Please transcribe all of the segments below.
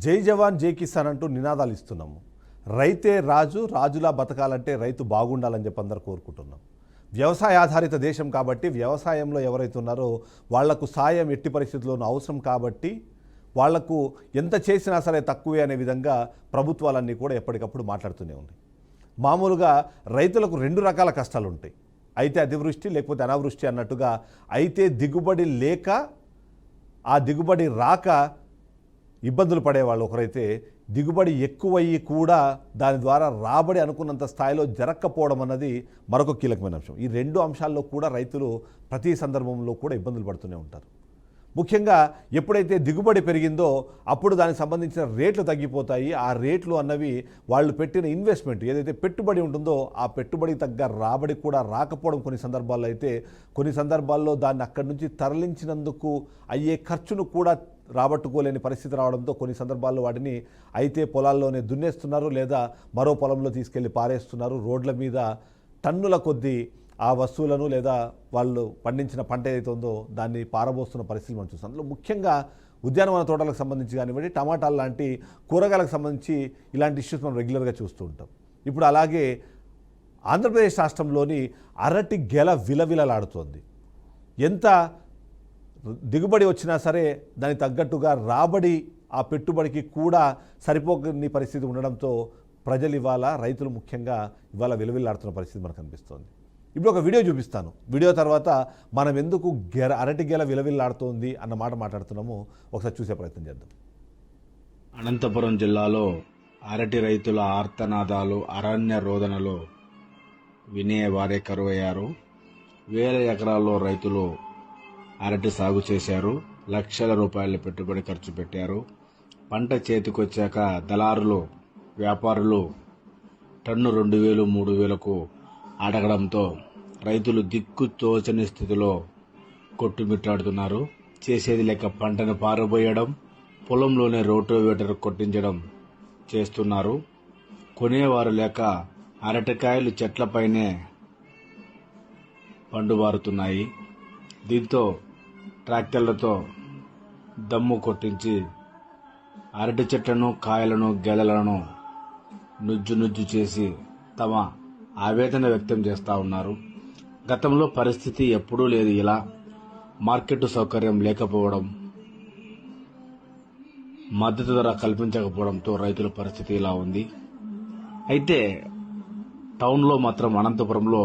జై జవాన్ జై కిసాన్ అంటూ నినాదాలు ఇస్తున్నాము. రైతే రాజు, రాజులా బతకాలంటే రైతు బాగుండాలని చెప్పి అందరూ కోరుకుంటున్నాం. వ్యవసాయ ఆధారిత దేశం కాబట్టి వ్యవసాయంలో ఎవరైతే ఉన్నారో వాళ్లకు సాయం ఎట్టి పరిస్థితుల్లోనూ అవసరం కాబట్టి వాళ్లకు ఎంత చేసినా సరే తక్కువే అనే విధంగా ప్రభుత్వాలన్నీ కూడా ఎప్పటికప్పుడు మాట్లాడుతూనే ఉన్నాయి. మామూలుగా రైతులకు రెండు రకాల కష్టాలు ఉంటాయి. అయితే అతివృష్టి లేకపోతే అనావృష్టి అన్నట్టుగా. అయితే దిగుబడి లేక ఆ దిగుబడి రాక ఇబ్బందులు పడేవాళ్ళు ఒకరైతే, దిగుబడి ఎక్కువయ్యి కూడా దాని ద్వారా రాబడి అనుకున్నంత స్థాయిలో జరగకపోవడం అన్నది మరొక కీలకమైన అంశం. ఈ రెండు అంశాల్లో కూడా రైతులు ప్రతి సందర్భంలో కూడా ఇబ్బందులు పడుతూనే ఉంటారు. ముఖ్యంగా ఎప్పుడైతే దిగుబడి పెరిగిందో అప్పుడు దానికి సంబంధించిన రేట్లు తగ్గిపోతాయి. ఆ రేట్లు అన్నవి వాళ్ళు పెట్టిన ఇన్వెస్ట్మెంట్ ఏదైతే పెట్టుబడి ఉంటుందో ఆ పెట్టుబడికి తగ్గ రాబడి కూడా రాకపోవడం కొన్ని సందర్భాల్లో అయితే, కొన్ని సందర్భాల్లో దాన్ని అక్కడి నుంచి తరలించినందుకు అయ్యే ఖర్చును కూడా రాబట్టుకోలేని పరిస్థితి రావడంతో కొన్ని సందర్భాల్లో వాటిని అయితే పొలాల్లోనే దున్నేస్తున్నారు, లేదా మరో పొలంలో తీసుకెళ్లి పారేస్తున్నారు. రోడ్ల మీద టన్నుల కొద్దీ ఆ వస్తువులను లేదా వాళ్ళు పండించిన పంట ఏదైతే ఉందో దాన్ని పారబోస్తున్న పరిస్థితులు మనం చూస్తాం. అందులో ముఖ్యంగా ఉద్యానవన తోటలకు సంబంధించి కానివ్వండి, టమాటాలు లాంటి కూరగాయలకు సంబంధించి ఇలాంటి ఇష్యూస్ మనం రెగ్యులర్గా చూస్తూ ఉంటాం. ఇప్పుడు అలాగే ఆంధ్రప్రదేశ్ రాష్ట్రంలోని అరటి గెల విలవిలలాడుతోంది. ఎంత దిగుబడి వచ్చినా సరే దానికి తగ్గట్టుగా రాబడి ఆ పెట్టుబడికి కూడా సరిపోని పరిస్థితి ఉండడంతో ప్రజలు ఇవాళ, రైతులు ముఖ్యంగా ఇవాళ విలవిల్లాడుతున్న పరిస్థితి మనకు కనిపిస్తోంది. ఇప్పుడు ఒక వీడియో చూపిస్తాను. వీడియో తర్వాత మనం ఎందుకు అరటి గెల విలవిల్లాడుతోంది అన్న మాట మాట్లాడుతున్నామో ఒకసారి చూసే ప్రయత్నం చేద్దాం. అనంతపురం జిల్లాలో అరటి రైతుల ఆర్తనాదాలు అరణ్య రోదనలో వినే వారే కరువయ్యారు. వేల ఎకరాల్లో రైతులు అరటి సాగు చేశారు. లక్షల రూపాయల పెట్టుబడి ఖర్చు పెట్టారు. పంట చేతికొచ్చాక దళారులు, వ్యాపారులు టన్ను 2000, 3000కు అడగడంతో రైతులు దిక్కు తోచని స్థితిలో కొట్టుమిట్టాడుతున్నారు. చేసేది లేక పంటను పారబోయడం, పొలంలోనే రోటోవేటర్ కొట్టించడం చేస్తున్నారు. కొనేవారు లేక అరటికాయలు చెట్లపైనే పండుబారుతున్నాయి. దీంతో ట్రాక్టర్లతో దమ్ము కొట్టించి అరటి చెట్లను, కాయలను, గెలలను నుజ్జు చేసి తమ ఆవేదన వ్యక్తం చేస్తా ఉన్నారు. గతంలో పరిస్థితి ఎప్పుడూ లేదు ఇలా. మార్కెట్ సౌకర్యం లేకపోవడం, మద్దతు ధర కల్పించకపోవడంతో రైతుల పరిస్థితి ఇలా ఉంది. అయితే టౌన్లో మాత్రం అనంతపురంలో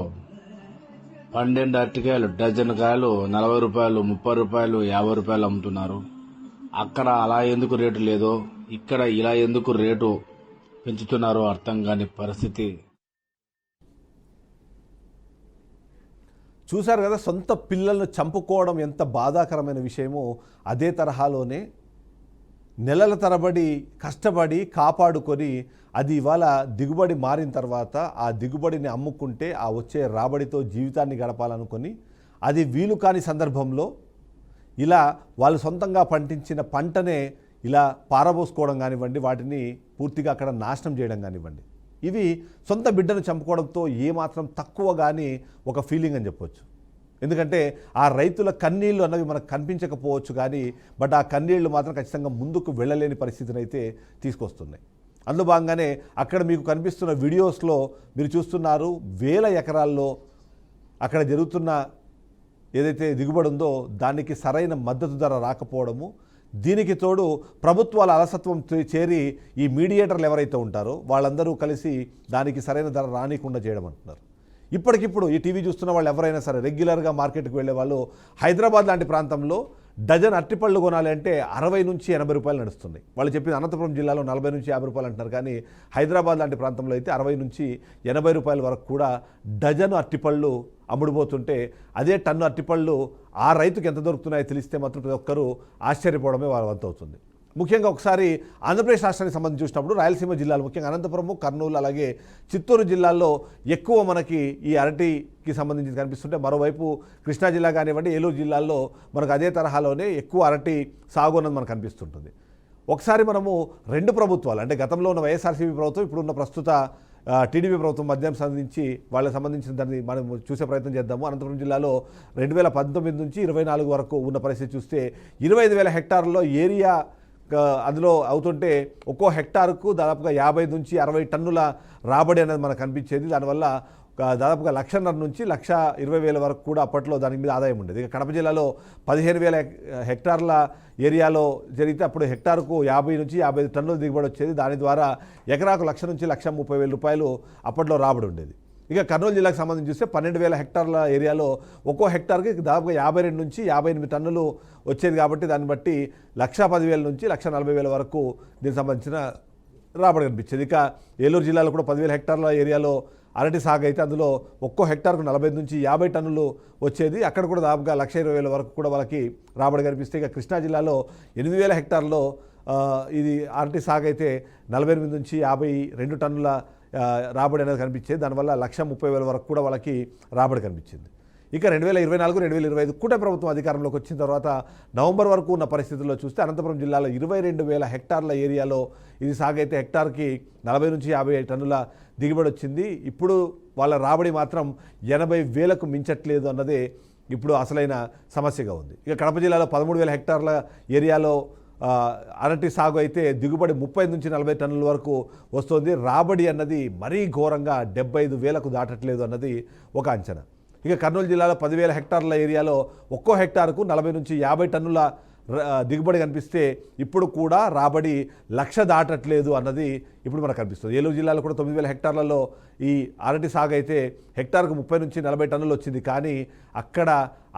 12 అరటికాయలు, డజన్ కాయలు 40 రూపాయలు, 30 రూపాయలు, 50 రూపాయలు అమ్ముతున్నారు. అక్కడ అలా ఎందుకు రేటు లేదో ఇక్కడ ఇలా ఎందుకు రేటు పెంచుతున్నారో అర్థం కాని పరిస్థితి. చూశారు కదా, సొంత పిల్లలను చంపుకోవడం ఎంత బాధాకరమైన విషయమో అదే తరహాలోనే నెలల తరబడి కష్టపడి కాపాడుకొని అది ఇవాళ దిగుబడి మారిన తర్వాత ఆ దిగుబడిని అమ్ముకుంటే ఆ వచ్చే రాబడితో జీవితాన్ని గడపాలనుకొని అది వీలు కాని సందర్భంలో ఇలా వాళ్ళు సొంతంగా పండించిన పంటనే ఇలా పారబోసుకోవడం కానివ్వండి, వాటిని పూర్తిగా అక్కడ నాశనం చేయడం కానివ్వండి, ఇవి సొంత బిడ్డను చంపుకోవడంతో ఏమాత్రం తక్కువ కానీ ఒక ఫీలింగ్ అని చెప్పొచ్చు. ఎందుకంటే ఆ రైతుల కన్నీళ్లు అన్నవి మనకు కనిపించకపోవచ్చు కానీ బట్ ఆ కన్నీళ్లు మాత్రం ఖచ్చితంగా ముందుకు వెళ్ళలేని పరిస్థితిని అయితే తీసుకొస్తున్నాయి. అందులో భాగంగానే అక్కడ మీకు కనిపిస్తున్న వీడియోస్లో మీరు చూస్తున్నారు, వేల ఎకరాల్లో అక్కడ జరుగుతున్న ఏదైతే దిగుబడి ఉందో దానికి సరైన మద్దతు ధర రాకపోవడము, దీనికి తోడు ప్రభుత్వాల అలసత్వం చేరి ఈ మీడియేటర్లు ఎవరైతే ఉంటారో వాళ్ళందరూ కలిసి దానికి సరైన ధర రానికుండా చేయడం అంటున్నారు. ఇప్పటికిప్పుడు ఈ టీవీ చూస్తున్న వాళ్ళు ఎవరైనా సరే రెగ్యులర్గా మార్కెట్కి వెళ్ళే వాళ్ళు హైదరాబాద్ లాంటి ప్రాంతంలో డజన్ అరటిపళ్ళు కొనాలి అంటే 60 నుంచి 80 రూపాయలు నడుస్తుంది. వాళ్ళు చెప్పిన అనంతపురం జిల్లాలో 40 నుంచి 50 రూపాయలు అంటున్నారు. కానీ హైదరాబాద్ లాంటి ప్రాంతంలో అయితే 60 నుంచి 80 రూపాయల వరకు కూడా డజను అరటిపళ్ళు అమ్ముడుపోతుంటే అదే టన్ను అరటిపళ్ళు ఆ రైతుకు ఎంత దొరుకుతున్నాయో తెలిస్తే మాత్రం ప్రతి ఒక్కరూ ఆశ్చర్యపోవడమే వాళ్ళ వంతు అవుతుంది. ముఖ్యంగా ఒకసారి ఆంధ్రప్రదేశ్ రాష్ట్రానికి సంబంధించి చూసినప్పుడు రాయలసీమ జిల్లాలు ముఖ్యంగా అనంతపురము, కర్నూలు, అలాగే చిత్తూరు జిల్లాల్లో ఎక్కువ మనకి ఈ అరటికి సంబంధించి కనిపిస్తుంటే, మరోవైపు కృష్ణా జిల్లా కానివ్వండి, ఏలూరు జిల్లాల్లో మనకు అదే తరహాలోనే ఎక్కువ అరటి సాగు అన్నది మనకు కనిపిస్తుంటుంది. ఒకసారి మనము రెండు ప్రభుత్వాలు అంటే గతంలో ఉన్న వైఎస్ఆర్సీపీ ప్రభుత్వం, ఇప్పుడున్న ప్రస్తుత టీడీపీ ప్రభుత్వం మధ్యం సంబంధించి వాళ్ళకి సంబంధించిన దాన్ని మనం చూసే ప్రయత్నం చేద్దాము. అనంతపురం జిల్లాలో 2019 నుంచి 24 వరకు ఉన్న పరిస్థితి చూస్తే 25,000 హెక్టార్లలో ఏరియా అందులో అవుతుంటే ఒక్కో హెక్టార్కు దాదాపుగా 50 నుంచి 60 టన్నుల రాబడి అనేది మనకు కనిపించేది. దానివల్ల దాదాపుగా 1,50,000 నుంచి 1,20,000 వరకు కూడా అప్పట్లో దాని మీద ఆదాయం ఉండేది. ఇక కడప జిల్లాలో 15,000 హెక్టార్ల ఏరియాలో జరిగితే అప్పుడు హెక్టార్కు 50 నుంచి 55 టన్నుల దిగుబడి వచ్చేది. దాని ద్వారా ఎకరాకు 1,00,000 నుంచి 1,30,000 రూపాయలు అప్పట్లో రాబడి ఉండేది. ఇక కర్నూలు జిల్లాకు సంబంధించి చూస్తే 12,000 హెక్టార్ల ఏరియాలో ఒక్కో హెక్టార్కి దాదాపుగా 52 నుంచి 58 టన్నులు వచ్చేది. కాబట్టి దాన్ని బట్టి 1,10,000 నుంచి 1,40,000 వరకు దీనికి సంబంధించిన రాబడి కనిపించేది. ఇక ఏలూరు జిల్లాలో కూడా 10,000 హెక్టార్ల ఏరియాలో అరటి సాగు అయితే అందులో ఒక్కో హెక్టార్కు 40 నుంచి 50 టన్నులు వచ్చేది. అక్కడ కూడా దాదాపుగా 1,20,000 వరకు కూడా వాళ్ళకి రాబడి కనిపిస్తే ఇక కృష్ణా జిల్లాలో 8,000 హెక్టార్లో ఇది అరటి సాగు అయితే 48 నుంచి 52 టన్నుల రాబడి అనేది కనిపించేది. దానివల్ల 1,30,000 వరకు కూడా వాళ్ళకి రాబడి కనిపించింది. ఇక 2024, 2025 కూటమి ప్రభుత్వం అధికారంలోకి వచ్చిన తర్వాత నవంబర్ వరకు ఉన్న పరిస్థితుల్లో చూస్తే అనంతపురం జిల్లాలో 22,000 హెక్టార్ల ఏరియాలో ఇది సాగైతే హెక్టార్కి 40 నుంచి 50 టన్నుల దిగుబడి వచ్చింది. ఇప్పుడు వాళ్ళ రాబడి మాత్రం 80,000కు మించట్లేదు అన్నదే ఇప్పుడు అసలైన సమస్యగా ఉంది. ఇక కడప జిల్లాలో 13,000 హెక్టార్ల ఏరియాలో అరటి సాగు అయితే దిగుబడి 30 నుంచి 40 టన్నుల వరకు వస్తుంది. రాబడి అన్నది మరీ ఘోరంగా 75,000కు దాటట్లేదు అన్నది ఒక అంచనా. ఇక కర్నూలు జిల్లాలో 10,000 హెక్టార్ల ఏరియాలో ఒక్కో హెక్టార్కు 40 నుంచి 50 టన్నుల దిగుబడి కనిపిస్తే ఇప్పుడు కూడా రాబడి 1,00,000 దాటట్లేదు అన్నది ఇప్పుడు మనకు కనిపిస్తుంది. ఏలూరు జిల్లాలో కూడా 9,000 హెక్టార్లలో ఈ అరటి సాగు అయితే హెక్టార్కు 30 నుంచి 40 టన్నులు వచ్చింది. కానీ అక్కడ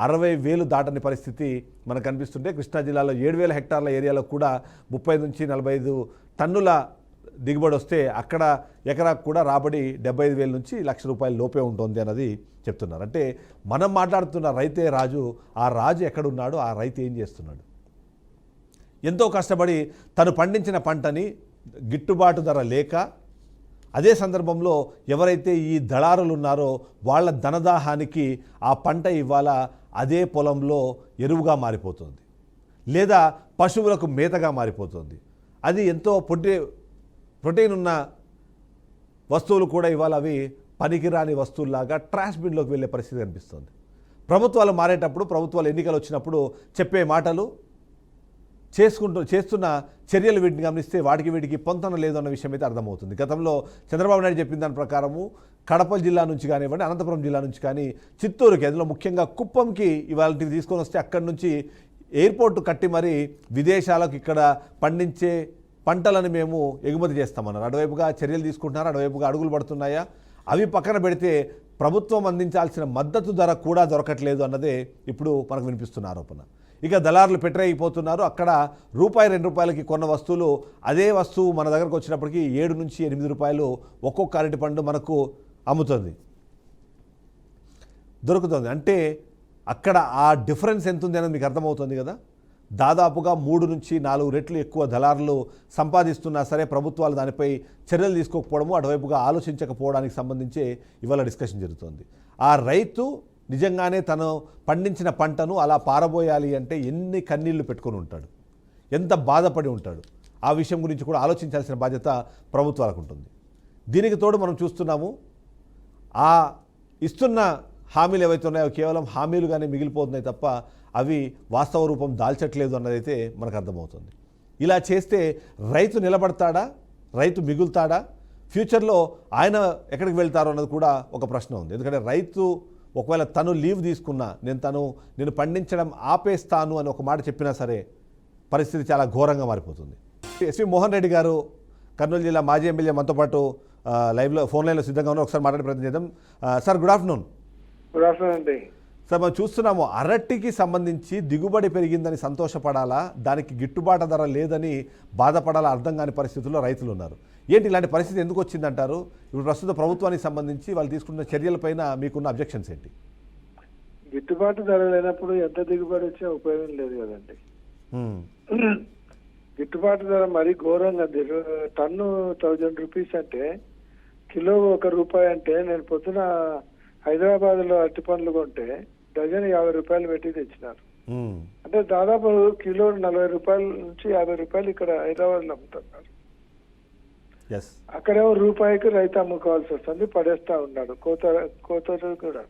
60,000 దాటని పరిస్థితి మనకు కనిపిస్తుంటే కృష్ణా జిల్లాలో 7,000 హెక్టార్ల ఏరియాలో కూడా 30 నుంచి 45 టన్నుల దిగుబడి వస్తే అక్కడ ఎకరాకు కూడా రాబడి 75,000 నుంచి 1,00,000 రూపాయల లోపే ఉంటుంది అన్నది చెప్తున్నారు. అంటే మనం మాట్లాడుతున్న రైతే రాజు, ఆ రాజు ఎక్కడున్నాడు, ఆ రైతు ఏం చేస్తున్నాడు? ఎంతో కష్టపడి తను పండించిన పంటని గిట్టుబాటు ధర లేక అదే సందర్భంలో ఎవరైతే ఈ దళారులు ఉన్నారో వాళ్ళ ధనదాహానికి ఆ పంట ఇవాళ అదే పొలంలో ఎరువుగా మారిపోతుంది, లేదా పశువులకు మేతగా మారిపోతుంది. అది ఎంతో ప్రోటీన్ ఉన్న వస్తువులు కూడా ఇవాళ అవి పనికిరాని వస్తువుల్లాగా ట్రాష్ బిన్లోకి వెళ్ళే పరిస్థితి కనిపిస్తుంది. ప్రభుత్వాలు మారేటప్పుడు, ప్రభుత్వాలు ఎన్నికలు వచ్చినప్పుడు చెప్పే మాటలు చేస్తున్న చర్యలు వీటిని గమనిస్తే వీటికి పొంతన లేదు అన్న విషయం అయితే అర్థమవుతుంది. గతంలో చంద్రబాబు నాయుడు చెప్పిన దాని ప్రకారము కడప జిల్లా నుంచి కానివ్వండి, అనంతపురం జిల్లా నుంచి కానీ చిత్తూరుకి, అందులో ముఖ్యంగా కుప్పంకి ఇవాళ తీసుకొని వస్తే అక్కడి నుంచి ఎయిర్పోర్ట్ కట్టి మరి విదేశాలకు ఇక్కడ పండించే పంటలను మేము ఎగుమతి చేస్తామన్నారు. అటువైపుగా చర్యలు తీసుకుంటున్నారు, అటువైపుగా అడుగులు పడుతున్నాయా? అవి పక్కన పెడితే ప్రభుత్వం అందించాల్సిన మద్దతు ధర కూడా దొరకట్లేదు అన్నదే ఇప్పుడు మనకు వినిపిస్తున్న ఆరోపణ. ఇక దళారులు పెట్టరైపోతున్నారు. అక్కడ రూపాయి 2 రూపాయలకి కొన్న వస్తువులు అదే వస్తువు మన దగ్గరకు వచ్చినప్పటికీ 7 నుంచి 8 రూపాయలు ఒక్కొక్క అరటి పండు మనకు దొరుకుతుంది. అంటే అక్కడ ఆ డిఫరెన్స్ ఎంత ఉంది అనేది మీకు అర్థమవుతుంది కదా. దాదాపుగా 3 నుంచి 4 రెట్లు ఎక్కువ దళారులు సంపాదిస్తున్నా సరే ప్రభుత్వాలు దానిపై చర్యలు తీసుకోకపోవడము, అటువైపుగా ఆలోచించకపోవడానికి సంబంధించే ఇవాళ డిస్కషన్ జరుగుతుంది. ఆ రైతు నిజంగానే తను పండించిన పంటను అలా పారబోయాలి అంటే ఎన్ని కన్నీళ్లు పెట్టుకొని ఉంటాడు, ఎంత బాధపడి ఉంటాడు, ఆ విషయం గురించి కూడా ఆలోచించాల్సిన బాధ్యత ప్రభుత్వాలకు ఉంటుంది. దీనికి తోడు మనం చూస్తున్నాము, ఆ ఇస్తున్న హామీలు ఏవైతే ఉన్నాయో కేవలం హామీలుగానే మిగిలిపోతున్నాయి తప్ప అవి వాస్తవ రూపం దాల్చట్లేదు అన్నదైతే మనకు అర్థమవుతుంది. ఇలా చేస్తే రైతు నిలబడతాడా, రైతు మిగులుతాడా, ఫ్యూచర్లో ఆయన ఎక్కడికి వెళ్తారో అన్నది కూడా ఒక ప్రశ్న ఉంది. ఎందుకంటే రైతు ఒకవేళ తను లీవ్ తీసుకున్నా, నేను పండించడం ఆపేస్తాను అని ఒక మాట చెప్పినా సరే పరిస్థితి చాలా ఘోరంగా మారిపోతుంది. ఎస్వి మోహన్ రెడ్డి గారు కర్నూలు జిల్లా మాజీ ఎమ్మెల్యే మనతో పాటు ఫోన్ లైన్లో సిద్ధంగా ఉన్నారు. ఒకసారి మాట్లాడే ప్రయత్నం చేద్దాం. Sir, good afternoon. Good afternoon అండి. సార్, మనం చూస్తున్నాము అరటికి సంబంధించి దిగుబడి పెరిగిందని సంతోషపడాలా, దానికి గిట్టుబాటు ధర లేదని బాధపడాలా అర్థం కాని పరిస్థితుల్లో రైతులు ఉన్నారు. ఏంటి ఇలాంటి పరిస్థితి ఎందుకు వచ్చిందంటారు? ఇప్పుడు ప్రస్తుత ప్రభుత్వానికి సంబంధించి వాళ్ళు తీసుకున్న చర్యలపైన మీకున్న అబ్జెక్షన్స్ ఏంటి? గిట్టుబాటు ధర లేనప్పుడు ఎంత దిగుబడి వచ్చే ఉపయోగం లేదు కదండి. గిట్టుబాటు ధర మరీ ఘోరంగా ఉంది. టన్ను 1000 రూపీస్ అంటే కిలో 1 రూపాయి అంటే నేను పొద్దున హైదరాబాద్లో అరటి పండ్లు కొంటే డజన్ 50 రూపాయలు పెట్టి తెచ్చినారు. అంటే దాదాపు కిలో 40 రూపాయల నుంచి 50 రూపాయలు ఇక్కడ హైదరాబాద్లో అమ్ముతున్నారు. అక్కడేమో రూపాయికి రైతు అమ్ముకోవాల్సి వస్తుంది, పడేస్తా ఉన్నాడు కోతలు కూడా.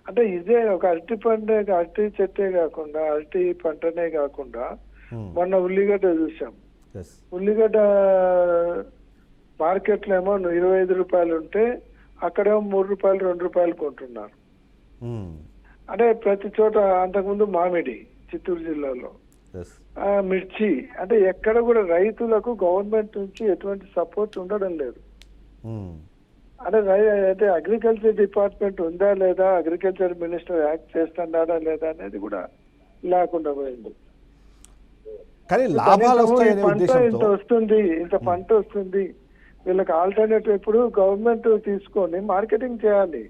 అంటే ఇదే ఒక అరటి చెట్టే కాకుండా, అరటి పంటనే కాకుండా మొన్న ఉల్లిగడ్డ చూసాం. ఎస్. ఉల్లిగడ్డ మార్కెట్లో ఏమో 25 రూపాయలు ఉంటే అక్కడేమో 3 రూపాయలు 2 రూపాయలు కొంటున్నారు. అంటే ప్రతి చోట. అంతకుముందు మామిడి చిత్తూరు జిల్లాలో, ఎస్. మిర్చి, అంటే ఎక్కడ కూడా రైతులకు గవర్నమెంట్ నుంచి ఎటువంటి సపోర్ట్ ఉండడం లేదు. అంటే అగ్రికల్చర్ డిపార్ట్మెంట్ ఉందా లేదా, అగ్రికల్చర్ మినిస్టర్ యాక్ట్ చేస్తున్నాడా లేదా అనేది కూడా లేకుండా పోయింది. కానీ లాభాలు వస్తాయనే పంట ఇంత ఉద్దేశంతో వస్తుంది, ఇంత పంట వస్తుంది, వీళ్ళకి ఆల్టర్నేటివ్ ఇప్పుడు గవర్నమెంట్ తీసుకొని మార్కెటింగ్ చేయాలి.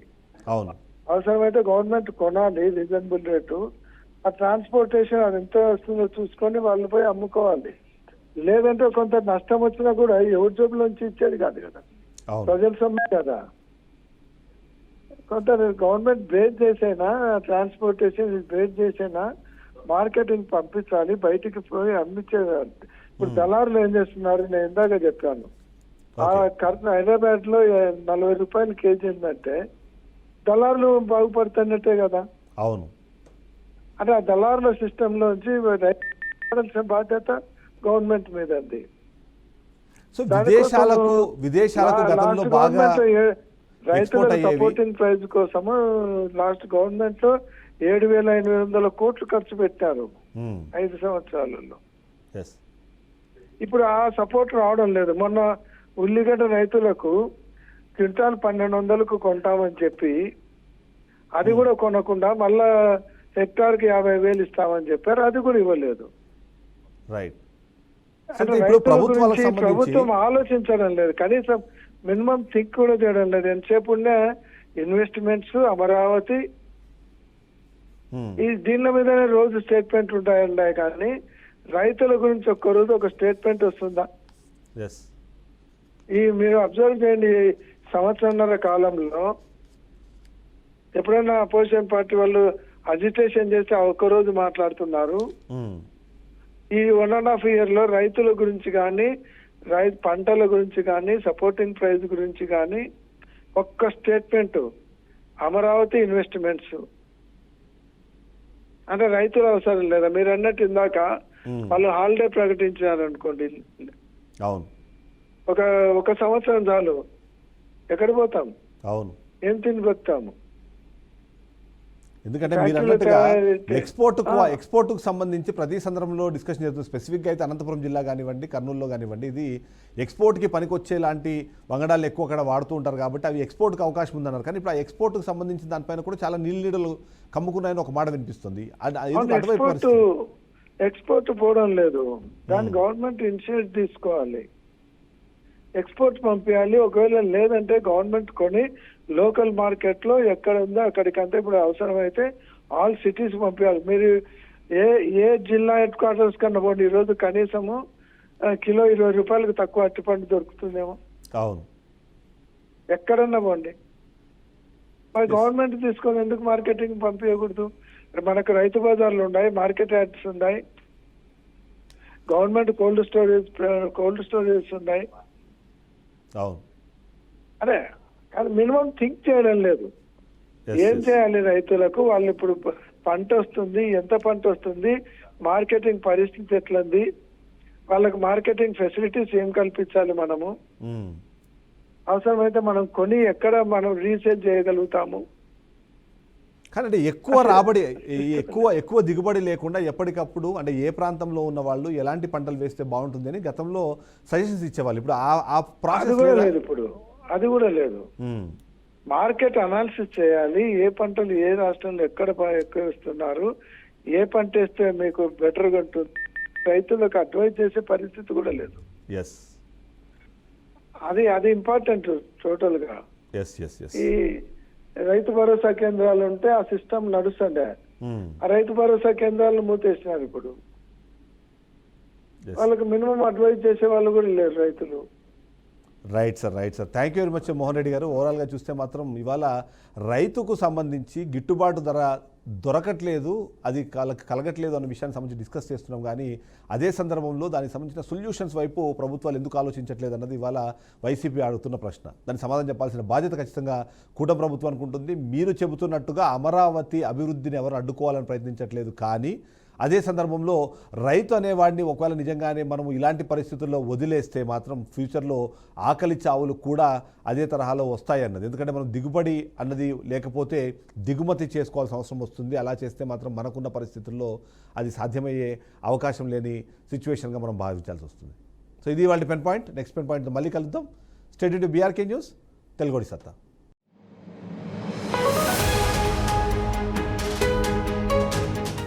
అవును. అవసరమైతే గవర్నమెంట్ కొనాలి రీజనబుల్ రేటు. ఆ ట్రాన్స్పోర్టేషన్ అది ఎంత వస్తుందో చూసుకొని వాళ్ళు పోయి అమ్ముకోవాలి. లేదంటే కొంత నష్టం వచ్చినా కూడా ఎవరి జోబులోంచి ఇచ్చేది కాదు కదా, అవును. ప్రజల సొమ్మే కదా. కొంత గవర్నమెంట్ బ్రేక్ చేసైనా, ట్రాన్స్పోర్టేషన్ బ్రేక్ చేసైనా మార్కెటింగ్ పంపించాలి, బయటికి పోయి అమ్మించేదాన్ని. ఇప్పుడు దళారులు ఏం చేస్తున్నారు, నేను ఇందాక చెప్పాను. హైదరాబాద్ లో 40 రూపాయలు కేజీ ఉందంటే దళారులు బాగుపడుతున్నట్టే కదా. అవును. అంటే ఆ దళారుల సిస్టమ్ లోంచి రైతుల బాధ్యత గవర్నమెంట్ మీద ఉంది. సో విదేశాలకు గతంలో బాగా రైతుల సపోర్టింగ్ ప్రైజ్ కోసము లాస్ట్ గవర్నమెంట్ లో 7,800 కోట్లు ఖర్చు పెట్టారు 5 సంవత్సరాలలో. ఇప్పుడు ఆ సపోర్ట్ రావడం లేదు. మొన్న ఉల్లిగడ్డ రైతులకు క్వింటాల్ 1,200కు కొంటామని చెప్పి అది కూడా కొనకుండా మళ్ళా హెక్టార్కి 50,000 ఇస్తామని చెప్పారు, అది కూడా ఇవ్వలేదు. రైట్. ప్రభుత్వం ఆలోచించడం లేదు, కనీసం మినిమం థింక్ కూడా చేయడం లేదు. ఎంతసేపు ఉన్న ఇన్వెస్ట్మెంట్స్, అమరావతి, ఈ దీనిల మీదనే రోజు స్టేట్మెంట్ ఉంటాయి కానీ రైతుల గురించి ఒక్క రోజు ఒక స్టేట్మెంట్ వస్తుందా? ఈ మీరు అబ్జర్వ్ చేయండి, సంవత్సరంన్నర కాలంలో ఎప్పుడైనా అపోజిషన్ పార్టీ వాళ్ళు అజిటేషన్ చేస్తే ఒక్కరోజు మాట్లాడుతున్నారు. ఈ 1.5 year లో రైతుల గురించి కానీ, పంటల గురించి కానీ, సపోర్టింగ్ ప్రైజ్ గురించి కానీ ఒక్క స్టేట్మెంట్. అమరావతి ఇన్వెస్ట్మెంట్స్ అంటే రైతుల అవసరం లేదా? మీరు అన్నట్టు ఇందాక వాళ్ళు హాలిడే ప్రకటించారు అనుకోండి, అవును, ఒక సంవత్సరం చాలు, ఎక్కడ పోతాం? అవును. ఏం తిని బతాము? ఎందుకంటే మీరు అన్నట్టుగా ఎక్స్పోర్ట్కు సంబంధించి ప్రతి సందర్భంలో డిస్కషన్ చేస్తుంది. స్పెసిఫిక్గా అయితే అనంతపురం జిల్లా కానివ్వండి, కర్నూలులో కానివ్వండి, ఇది ఎక్స్పోర్ట్కి పనికొచ్చే లాంటి వంగడాలు ఎక్కువ అక్కడ వాడుతూ ఉంటారు కాబట్టి అవి ఎక్స్పోర్ట్కి అవకాశం ఉందన్నారు. కానీ ఇప్పుడు ఆ ఎక్స్పోర్ట్కి సంబంధించిన దానిపైన కూడా చాలా నీళ్ళు కమ్ముకున్నాయని ఒక మాట వినిపిస్తుంది. ఎక్స్పోర్ట్ పోవడం లేదు, దాన్ని గవర్నమెంట్ ఇనిషియేటివ్ తీసుకోవాలి, ఎక్స్పోర్ట్ పంపించాలి. ఒకవేళ లేదంటే గవర్నమెంట్ కొని లోకల్ మార్కెట్ లో ఎక్కడ ఉందో అక్కడికంటే ఇప్పుడు అవసరమైతే ఆల్ సిటీస్ పంపించాలి. మీరు ఏ జిల్లా హెడ్ క్వార్టర్స్ కన్నా పోండి, ఈరోజు కనీసము కిలో 20 రూపాయలకు తక్కువ అరటిపండు దొరుకుతుందేమో. అవును. ఎక్కడన్నా పోండి. మరి గవర్నమెంట్ తీసుకొని ఎందుకు మార్కెటింగ్ పంపించకూడదు? మనకు రైతు బజార్లు ఉన్నాయి, మార్కెట్ యార్డ్స్ ఉన్నాయి, గవర్నమెంట్ కోల్డ్ స్టోరేజ్ ఉన్నాయి. అదే కానీ మినిమం థింక్ చేయడం లేదు. ఏం చేయాలి రైతులకు? వాళ్ళు ఇప్పుడు పంట వస్తుంది, ఎంత పంట వస్తుంది, మార్కెటింగ్ పరిస్థితి ఎట్లంది, వాళ్ళకి మార్కెటింగ్ ఫెసిలిటీస్ ఏం కల్పించాలి మనము, అవసరమైతే మనం కొని ఎక్కడ మనం రీసేల్ చేయగలుగుతాము. కానీ ఎక్కువ రాబడి, ఎక్కువ దిగుబడి లేకుండా ఎప్పటికప్పుడు అంటే ఏ ప్రాంతంలో ఉన్న వాళ్ళు ఎలాంటి పంటలు వేస్తే బాగుంటుంది అని గతంలో సజెషన్స్ ఇచ్చేవాళ్ళు. ఇప్పుడు ఆ ప్రాసెస్ లేదు, ఇప్పుడు అది కూడా లేదు. మార్కెట్ అనాలిసిస్ చేయాలి, ఏ పంటలు ఏ రాష్ట్రంలో ఎక్కువ ఇస్తున్నారు, ఏ పంట వేస్తే మీకు బెటర్గా ఉంటుంది, రైతులకు అడ్వైజ్ చేసే పరిస్థితి కూడా లేదు. అది ఇంపార్టెంట్ టోటల్ గా. ఈ రైతు భరోసా కేంద్రాలు ఉంటే ఆ సిస్టమ్ నడుస్తుండే, ఆ రైతు భరోసా కేంద్రాలను మూతేసినారు. ఇప్పుడు వాళ్ళకి మినిమం అడ్వైజ్ చేసే వాళ్ళు కూడా లేరు రైతులు. Right sir. Thank you very much Mohan Reddy గారు. ఓవరాల్గా చూస్తే మాత్రం ఇవాళ రైతుకు సంబంధించి గిట్టుబాటు ధర దొరకట్లేదు, అది కలగట్లేదు అన్న విషయానికి సంబంధించి డిస్కస్ చేస్తున్నాం. కానీ అదే సందర్భంలో దానికి సంబంధించిన సొల్యూషన్స్ వైపు ప్రభుత్వాలు ఎందుకు ఆలోచించట్లేదు అన్నది ఇవాళ వైసీపీ అడుగుతున్న ప్రశ్న. దానికి సమాధానం చెప్పాల్సిన బాధ్యత ఖచ్చితంగా కూటమి ప్రభుత్వానికి ఉంటుంది. మీరు చెబుతున్నట్టుగా అమరావతి అభివృద్ధిని ఎవరు అడ్డుకోవాలని ప్రయత్నించట్లేదు, కానీ అదే సందర్భంలో రైతు అనేవాడిని ఒకవేళ నిజంగానే మనం ఇలాంటి పరిస్థితుల్లో వదిలేస్తే మాత్రం ఫ్యూచర్లో ఆకలి చావులు కూడా అదే తరహాలో వస్తాయి అన్నది. ఎందుకంటే మనం దిగుబడి అన్నది లేకపోతే దిగుమతి చేసుకోవాల్సిన అవసరం వస్తుంది. అలా చేస్తే మాత్రం మనకున్న పరిస్థితుల్లో అది సాధ్యమయ్యే అవకాశం లేని సిచ్యువేషన్గా మనం భావించాల్సి వస్తుంది. సో ఇది వాళ్ళ పెన్ పాయింట్. నెక్స్ట్ పెన్ పాయింట్తో మళ్ళీ కలుద్దాం. స్టేట్ టు బీఆర్కే న్యూస్, తెలుగుడి సత్తా.